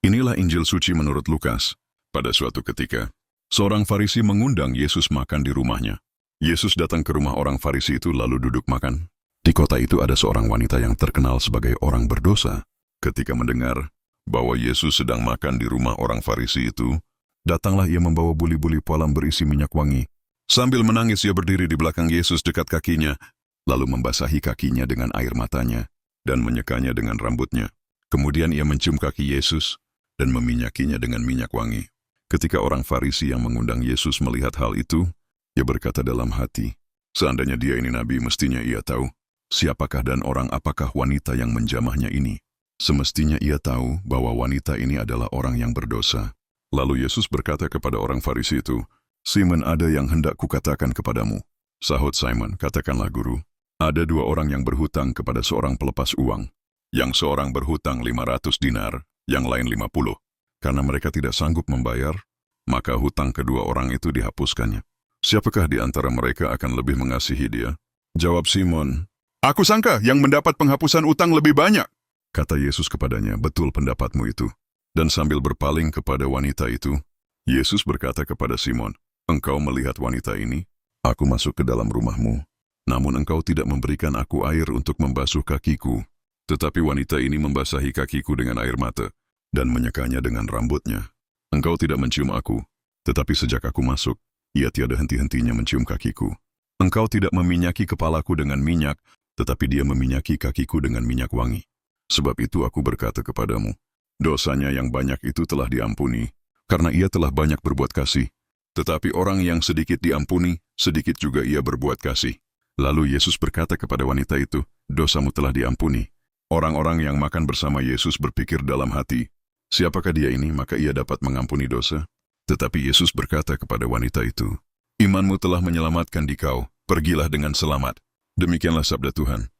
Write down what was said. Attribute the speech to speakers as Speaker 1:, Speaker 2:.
Speaker 1: Inilah Injil suci menurut Lukas. Pada suatu ketika, seorang Farisi mengundang Yesus makan di rumahnya. Yesus datang ke rumah orang Farisi itu lalu duduk makan. Di kota itu ada seorang wanita yang terkenal sebagai orang berdosa. Ketika mendengar bahwa Yesus sedang makan di rumah orang Farisi itu, datanglah ia membawa buli-buli pualam berisi minyak wangi. Sambil menangis ia berdiri di belakang Yesus dekat kakinya, lalu membasahi kakinya dengan air matanya dan menyekanya dengan rambutnya. Kemudian ia mencium kaki Yesus dan meminyakinya dengan minyak wangi. Ketika orang Farisi yang mengundang Yesus melihat hal itu, ia berkata dalam hati, seandainya dia ini nabi, mestinya ia tahu siapakah dan orang apakah wanita yang menjamahnya ini. Semestinya ia tahu bahwa wanita ini adalah orang yang berdosa. Lalu Yesus berkata kepada orang Farisi itu, Simon, ada yang hendak kukatakan kepadamu. Sahut Simon, katakanlah guru. Ada dua orang yang berhutang kepada seorang pelepas uang. Yang seorang berhutang 500 dinar, yang lain 50. Karena mereka tidak sanggup membayar, maka hutang kedua orang itu dihapuskannya. Siapakah di antara mereka akan lebih mengasihi dia? Jawab Simon, aku sangka yang mendapat penghapusan utang lebih banyak. Kata Yesus kepadanya, betul pendapatmu itu. Dan sambil berpaling kepada wanita itu, Yesus berkata kepada Simon, engkau melihat wanita ini? Aku masuk ke dalam rumahmu, namun engkau tidak memberikan aku air untuk membasuh kakiku. Tetapi wanita ini membasahi kakiku dengan air mata dan menyekanya dengan rambutnya. Engkau tidak mencium aku, tetapi sejak aku masuk, ia tiada henti-hentinya mencium kakiku. Engkau tidak meminyaki kepalaku dengan minyak, tetapi dia meminyaki kakiku dengan minyak wangi. Sebab itu aku berkata kepadamu, dosanya yang banyak itu telah diampuni, karena ia telah banyak berbuat kasih. Tetapi orang yang sedikit diampuni, sedikit juga ia berbuat kasih. Lalu Yesus berkata kepada wanita itu, dosamu telah diampuni. Orang-orang yang makan bersama Yesus berpikir dalam hati, siapakah dia ini maka ia dapat mengampuni dosa? Tetapi Yesus berkata kepada wanita itu, imanmu telah menyelamatkan dikau, pergilah dengan selamat. Demikianlah sabda Tuhan.